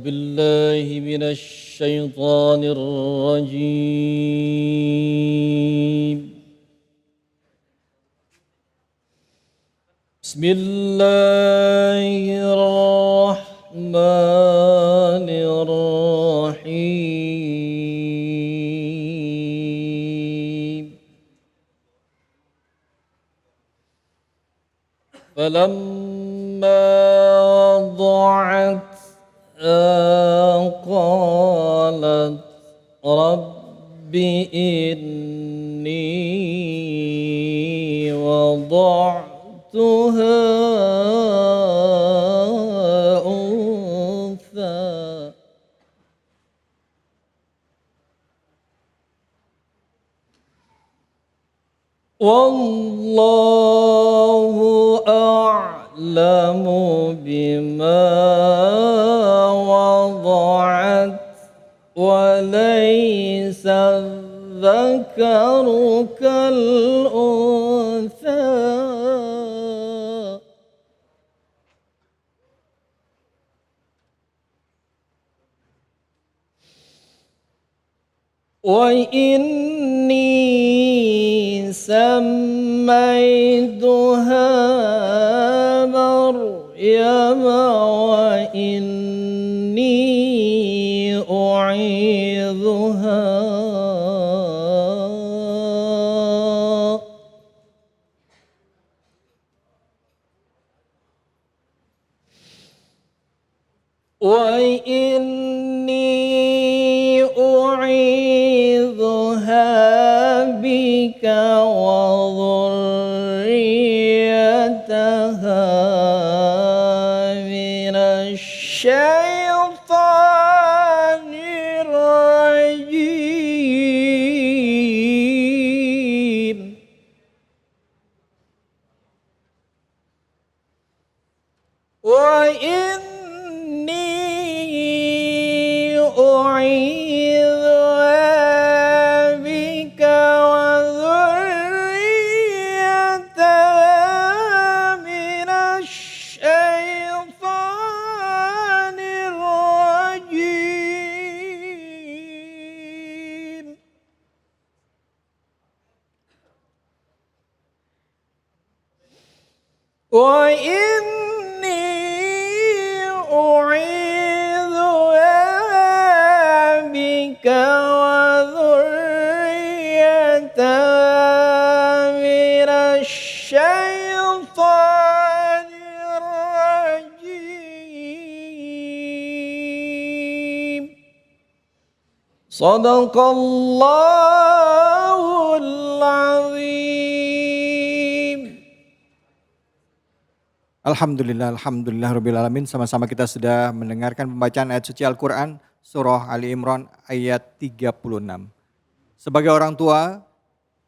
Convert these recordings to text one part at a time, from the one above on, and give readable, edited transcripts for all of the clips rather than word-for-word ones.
بالله من الشيطان الرجيم. بسم الله الرحمن الرحيم. فلما وضعتها قالت رب إني وضعتها أنثى والله أعلم بما وضعت وليس الذكر كالأنثى وإني سميتها مريم وإني أعيذها بك وذريتها من الشيطان الرجيم. وإني أعيذها بك وذريتها من الشيطان الرجيم. وإني أعيذها بك وذريتها من الشيطان الرجيم. صدق الله العظيم. Alhamdulillah rabbil alamin. Sama-sama kita sudah mendengarkan pembacaan ayat suci Al-Quran surah Ali Imran ayat 36. Sebagai orang tua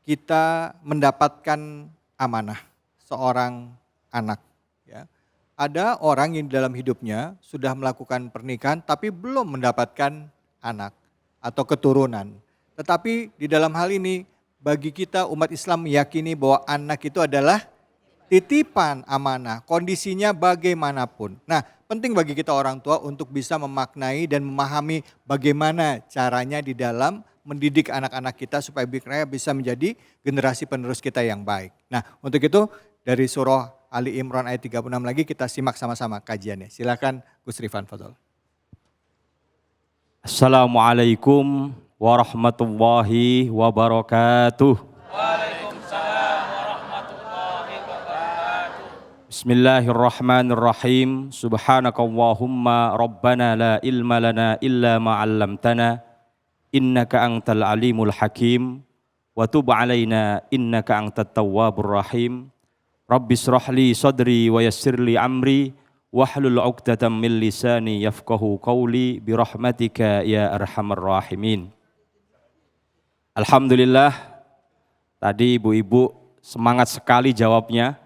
kita mendapatkan amanah seorang anak. Ya. Ada orang yang dalam hidupnya sudah melakukan pernikahan tapi belum mendapatkan anak atau keturunan. Tetapi di dalam hal ini bagi kita umat Islam meyakini bahwa anak itu adalah titipan amanah, kondisinya bagaimanapun. Nah, penting bagi kita orang tua untuk bisa memaknai dan memahami bagaimana caranya di dalam mendidik anak-anak kita supaya mereka bisa menjadi generasi penerus kita yang baik. Nah, untuk itu dari surah Ali Imran ayat 36 lagi kita simak sama-sama kajiannya. Silakan Gus Rifan, fadhol. Assalamualaikum warahmatullahi wabarakatuh. Bismillahirrahmanirrahim. Subhanakallahumma rabbana la ilma lana illa ma 'allamtana innaka antal alimul hakim wa tub 'alaina innaka antat tawwabur rahim. Rabbi shrah li sadri wa yassir li amri wahlul 'uqdatam min lisani yafqahu qawli bi rahmatika ya arhamar rahimin. Alhamdulillah tadi ibu-ibu semangat sekali jawabnya.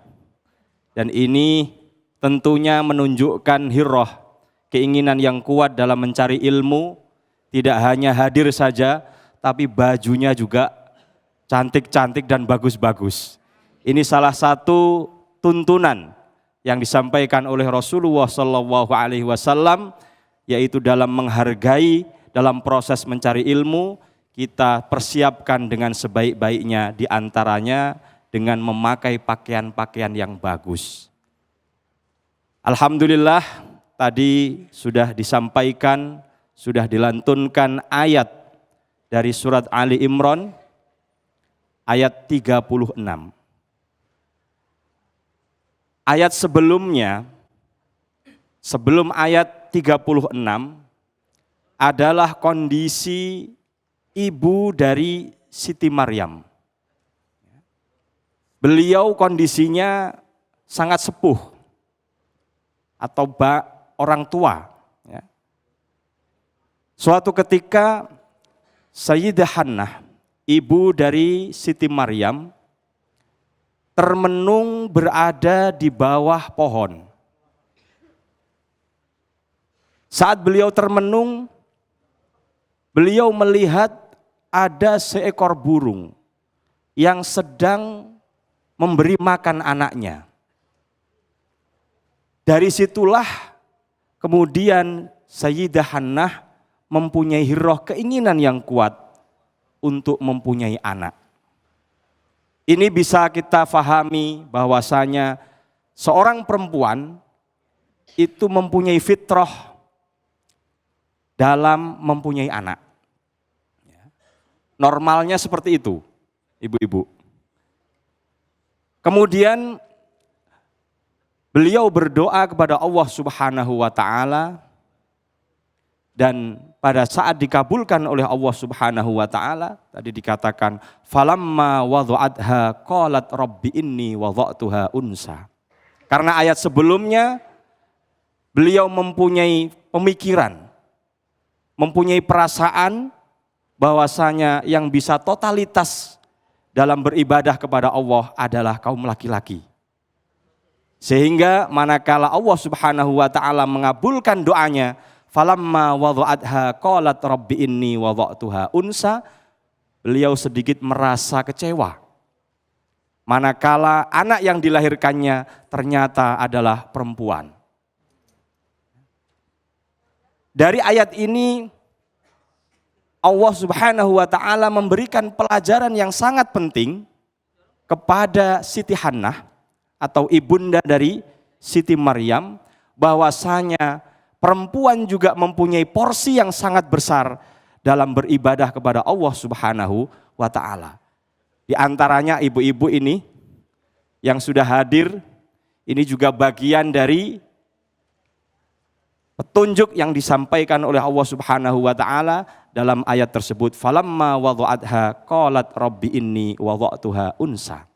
Dan ini tentunya menunjukkan hirrah, keinginan yang kuat dalam mencari ilmu, tidak hanya hadir saja, tapi bajunya juga cantik-cantik dan bagus-bagus. Ini salah satu tuntunan yang disampaikan oleh Rasulullah SAW yaitu dalam menghargai, dalam proses mencari ilmu, kita persiapkan dengan sebaik-baiknya, di antaranya dengan memakai pakaian-pakaian yang bagus. Alhamdulillah, tadi sudah disampaikan, sudah dilantunkan ayat dari surat Ali Imran, ayat 36. Ayat sebelumnya, sebelum ayat 36, adalah kondisi ibu dari Siti Maryam. Beliau kondisinya sangat sepuh atau orang tua. Suatu ketika Sayyidah Hannah, ibu dari Siti Maryam, termenung berada di bawah pohon. Saat beliau termenung, beliau melihat ada seekor burung yang sedang memberi makan anaknya. Dari situlah kemudian Sayyidah Hannah mempunyai hirah, keinginan yang kuat untuk mempunyai anak. Ini bisa kita fahami bahwasanya seorang perempuan itu mempunyai fitrah dalam mempunyai anak. Normalnya seperti itu, ibu-ibu. Kemudian beliau berdoa kepada Allah Subhanahu wa taala, dan pada saat dikabulkan oleh Allah Subhanahu wa taala, tadi dikatakan falamma wada'atha qalat rabbi inni wada'tuha unsa. Karena ayat sebelumnya beliau mempunyai pemikiran, mempunyai perasaan bahwasanya yang bisa totalitas dalam beribadah kepada Allah adalah kaum laki-laki. Sehingga manakala Allah Subhanahu wa taala mengabulkan doanya, falamma wada'atha qalat rabbi inni wada'tuha unsa, beliau sedikit merasa kecewa manakala anak yang dilahirkannya ternyata adalah perempuan. Dari ayat ini Allah Subhanahu wa taala memberikan pelajaran yang sangat penting kepada Siti Hannah atau ibunda dari Siti Maryam, bahwasanya perempuan juga mempunyai porsi yang sangat besar dalam beribadah kepada Allah Subhanahu wa taala. Di antaranya ibu-ibu ini yang sudah hadir, ini juga bagian dari petunjuk yang disampaikan oleh Allah Subhanahu wa taala dalam ayat tersebut, falamma wada'atha qalat rabbi inni wada'tuha unsa.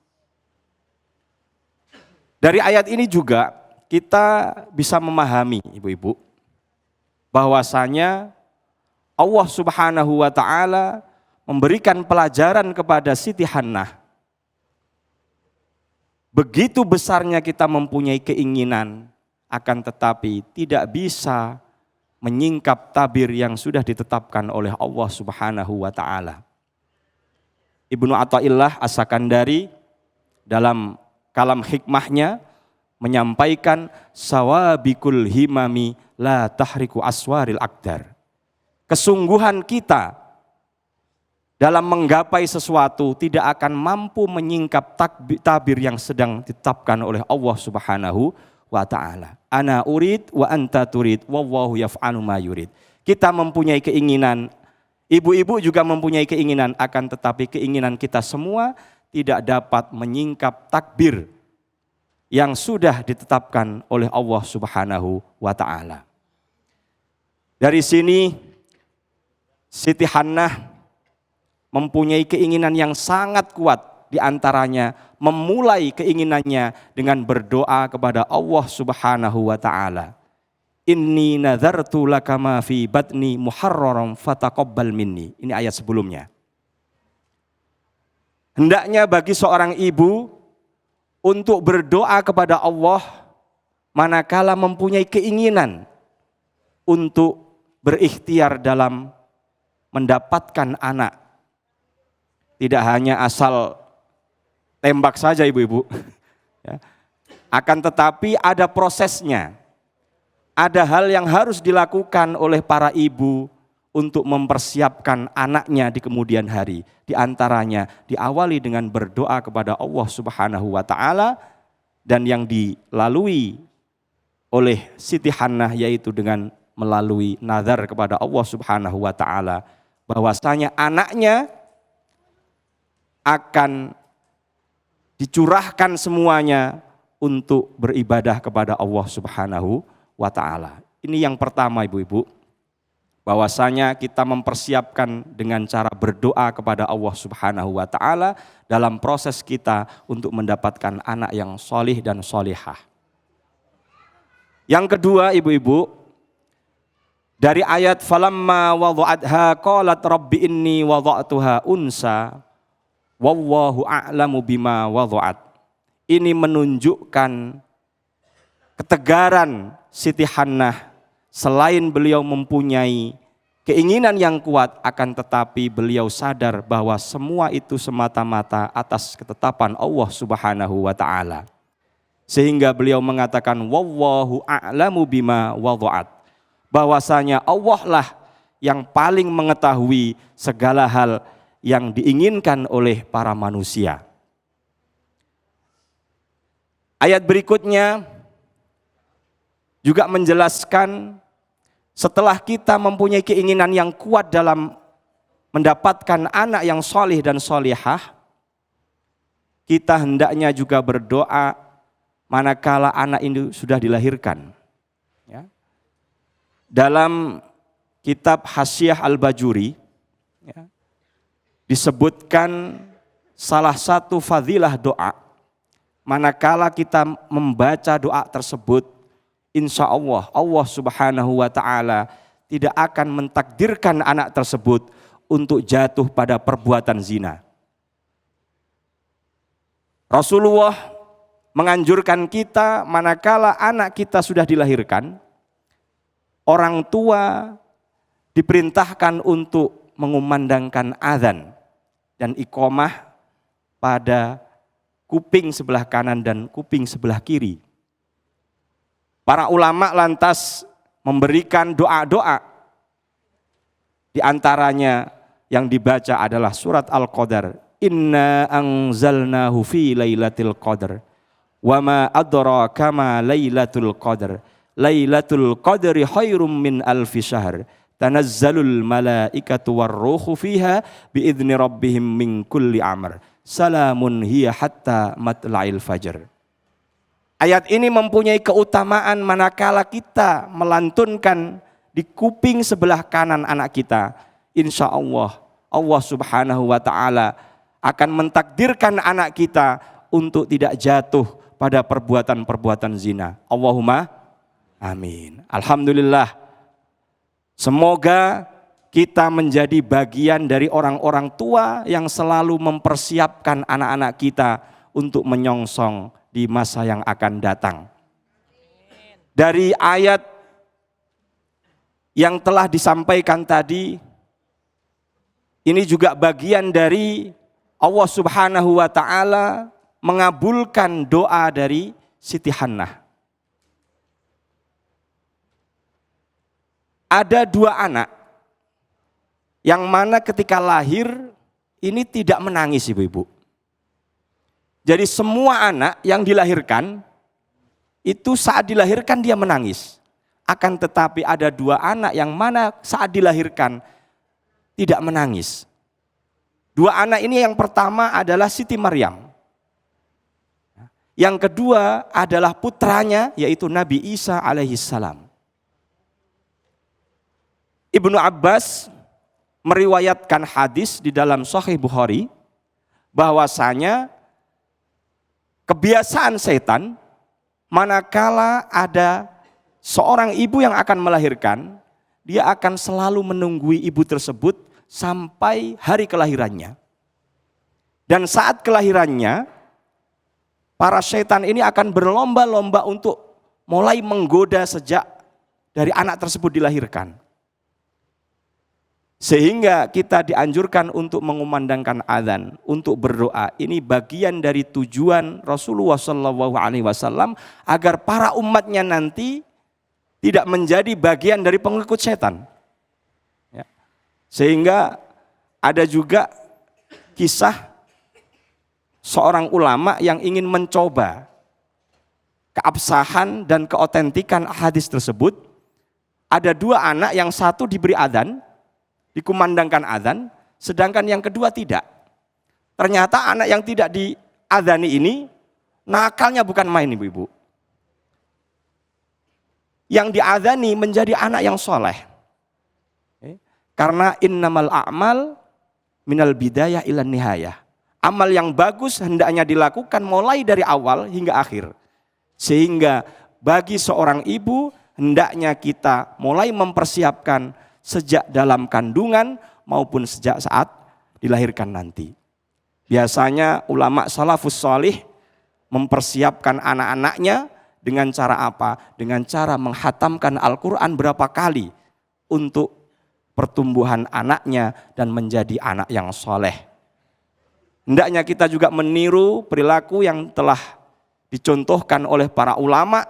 Dari ayat ini juga kita bisa memahami, ibu-ibu, bahwasanya Allah Subhanahu wa taala memberikan pelajaran kepada Siti Hannah. Begitu besarnya kita mempunyai keinginan, akan tetapi tidak bisa menyingkap tabir yang sudah ditetapkan oleh Allah Subhanahu wa taala. Ibnu Athaillah As-Sakandari dalam kalam hikmahnya menyampaikan sawabikul himami la tahriku aswaril akdar. Kesungguhan kita dalam menggapai sesuatu tidak akan mampu menyingkap tabir yang sedang ditetapkan oleh Allah Subhanahu wa ta'ala. Ana urid wa anta turid wallahu yaf'alu ma yurid. Kita mempunyai keinginan, ibu-ibu juga mempunyai keinginan, akan tetapi keinginan kita semua tidak dapat menyingkap takbir yang sudah ditetapkan oleh Allah Subhanahu wa ta'ala. Dari sini Siti Hannah mempunyai keinginan yang sangat kuat, di antaranya memulai keinginannya dengan berdoa kepada Allah Subhanahu wa taala. Inni nadzartu laka ma fi batni muharraram fataqabbal minni. Ini ayat sebelumnya. Hendaknya bagi seorang ibu untuk berdoa kepada Allah manakala mempunyai keinginan untuk berikhtiar dalam mendapatkan anak. Tidak hanya asal tembak saja ibu-ibu. Ya. Akan tetapi ada prosesnya. ada hal yang harus dilakukan oleh para ibu untuk mempersiapkan anaknya di kemudian hari. Di antaranya diawali dengan berdoa kepada Allah Subhanahu wa taala, dan yang dilalui oleh Siti Hannah yaitu dengan melalui nazar kepada Allah Subhanahu wa taala bahwasanya anaknya akan dicurahkan semuanya untuk beribadah kepada Allah Subhanahu wa taala. Ini yang pertama Ibu-ibu, bahwasanya kita mempersiapkan dengan cara berdoa kepada Allah Subhanahu wa taala dalam proses kita untuk mendapatkan anak yang solih dan solihah. Yang kedua Ibu-ibu, dari ayat falamma wada'atha qalat rabbi inni wada'tuha unsa wallahu a'lamu bima wada'at. Ini menunjukkan ketegaran Siti Hannah. Selain beliau mempunyai keinginan yang kuat, akan tetapi beliau sadar bahwa semua itu semata-mata atas ketetapan Allah Subhanahu wa taala. Sehingga beliau mengatakan wallahu a'lamu bima wada'at. Bahwasanya Allah lah yang paling mengetahui segala hal yang diinginkan oleh para manusia. Ayat berikutnya juga menjelaskan setelah kita mempunyai keinginan yang kuat dalam mendapatkan anak yang solih dan solihah, kita hendaknya juga berdoa manakala anak ini sudah dilahirkan. Ya. Dalam kitab Hasyiah Al-Bajuri, ya, disebutkan salah satu fadilah doa, manakala kita membaca doa tersebut, insya Allah, Allah Subhanahu wa ta'ala tidak akan mentakdirkan anak tersebut untuk jatuh pada perbuatan zina. Rasulullah menganjurkan kita manakala anak kita sudah dilahirkan, orang tua diperintahkan untuk mengumandangkan azan dan iqamah pada kuping sebelah kanan dan kuping sebelah kiri. Para ulama lantas memberikan doa-doa. Di antaranya yang dibaca adalah surat Al-Qadar. Inna anzalnahu fi lailatul qadar. Wa ma adraka ma lailatul qadar. Lailatul qadri khairum min alfi syahr. Tanazzalul malaikatu warruhu fiha biidzni rabbihim min kulli amr. Salamun hiya hatta matla'il fajr. Ayat ini mempunyai keutamaan manakala kita melantunkan di kuping sebelah kanan anak kita. Insya Allah, Allah Subhanahu wa ta'ala akan mentakdirkan anak kita untuk tidak jatuh pada perbuatan-perbuatan zina. Allahumma amin. Alhamdulillah. Semoga kita menjadi bagian dari orang-orang tua yang selalu mempersiapkan anak-anak kita untuk menyongsong di masa yang akan datang. Dari ayat yang telah disampaikan tadi, ini juga bagian dari Allah Subhanahu wa ta'ala mengabulkan doa dari Siti Hannah. Ada dua anak yang mana ketika lahir ini tidak menangis ibu-ibu. Jadi semua anak yang dilahirkan itu saat dilahirkan dia menangis. Akan tetapi ada dua anak yang mana saat dilahirkan tidak menangis. Dua anak ini yang pertama adalah Siti Maryam. Yang kedua adalah putranya yaitu Nabi Isa alaihissalam. Ibnu Abbas meriwayatkan hadis di dalam Sahih Bukhari bahwasanya kebiasaan setan manakala ada seorang ibu yang akan melahirkan, dia akan selalu menunggui ibu tersebut sampai hari kelahirannya. Dan saat kelahirannya, para setan ini akan berlomba-lomba untuk mulai menggoda sejak dari anak tersebut dilahirkan. Sehingga kita dianjurkan untuk mengumandangkan azan, untuk berdoa. Ini bagian dari tujuan Rasulullah SAW agar para umatnya nanti tidak menjadi bagian dari pengikut setan. Ya. Sehingga ada juga kisah seorang ulama yang ingin mencoba keabsahan dan keotentikan hadis tersebut. Ada dua anak, yang satu diberi adzan, dikumandangkan adzan, sedangkan yang kedua tidak. Ternyata anak yang tidak diadzani ini nakalnya bukan main, ibu-ibu. Yang diadzani menjadi anak yang soleh. Karena innamal a'mal minal bidayah ilan nihayah. Amal yang bagus hendaknya dilakukan mulai dari awal hingga akhir. Sehingga bagi seorang ibu hendaknya kita mulai mempersiapkan sejak dalam kandungan maupun sejak saat dilahirkan nanti. Biasanya ulama salafus sholih mempersiapkan anak-anaknya dengan cara apa? Dengan cara menghatamkan Al-Quran berapa kali untuk pertumbuhan anaknya dan menjadi anak yang soleh. Hendaknya kita juga meniru perilaku yang telah dicontohkan oleh para ulama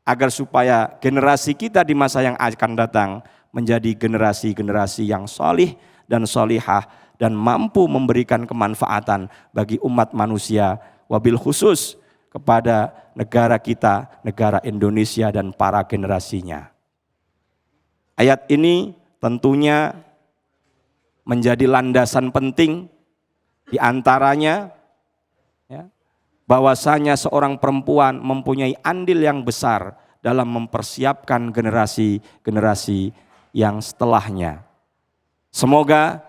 agar supaya generasi kita di masa yang akan datang menjadi generasi-generasi yang solih dan solihah dan mampu memberikan kemanfaatan bagi umat manusia, wabil khusus kepada negara kita, negara Indonesia dan para generasinya. Ayat ini tentunya menjadi landasan penting di antaranya ya, bahwasanya seorang perempuan mempunyai andil yang besar dalam mempersiapkan generasi-generasi yang setelahnya. Semoga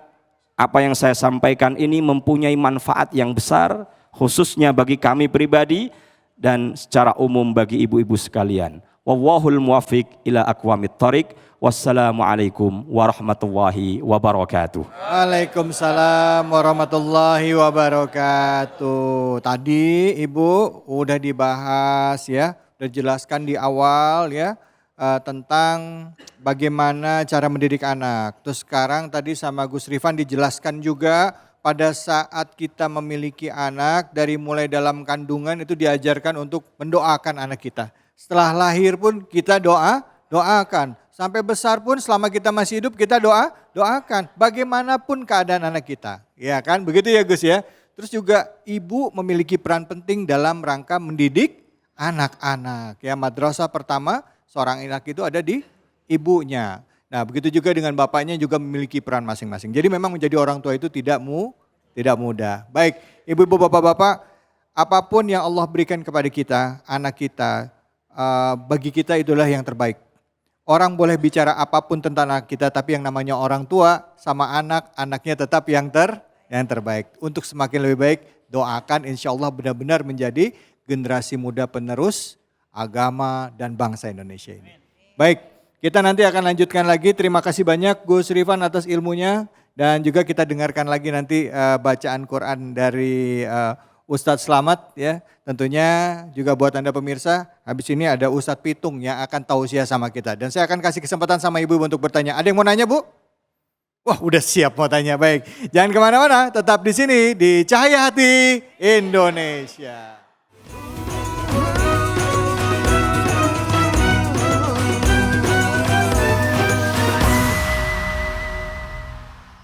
apa yang saya sampaikan ini mempunyai manfaat yang besar, khususnya bagi kami pribadi dan secara umum bagi ibu-ibu sekalian. Wallahul muwaffiq ila aqwamit thoriq. Wassalamualaikum warahmatullahi wabarakatuh. Waalaikumsalam warahmatullahi wabarakatuh. Tadi Ibu udah dibahas ya, udah jelaskan di awal ya tentang bagaimana cara mendidik anak. Terus sekarang tadi sama Gus Rifan dijelaskan juga pada saat kita memiliki anak dari mulai dalam kandungan itu diajarkan untuk mendoakan anak kita. Setelah lahir pun kita doakan. Sampai besar pun selama kita masih hidup kita doakan. Bagaimanapun keadaan anak kita. Ya kan, begitu ya Gus ya. Terus juga ibu memiliki peran penting dalam rangka mendidik anak-anak. Ya, madrasah pertama seorang anak itu ada di ibunya. Nah begitu juga dengan bapaknya juga memiliki peran masing-masing. Jadi memang menjadi orang tua itu tidak mudah. Baik, ibu-ibu bapak-bapak, apapun yang Allah berikan kepada kita, anak kita, bagi kita itulah yang terbaik. Orang boleh bicara apapun tentang anak kita, tapi yang namanya orang tua sama anak, anaknya tetap yang terbaik. Untuk semakin lebih baik, doakan insya Allah benar-benar menjadi generasi muda penerus agama dan bangsa Indonesia ini. Baik, kita nanti akan lanjutkan lagi. Terima kasih banyak Gus Rifan atas ilmunya. Dan juga kita dengarkan lagi nanti bacaan Quran dari Ustadz Slamet ya. Tentunya juga buat Anda pemirsa, habis ini ada Ustadz Pitung yang akan tausiah sama kita. Dan saya akan kasih kesempatan sama ibu untuk bertanya. Ada yang mau nanya Bu? Wah udah siap mau tanya, baik. Jangan kemana-mana, tetap di sini di Cahaya Hati Indonesia.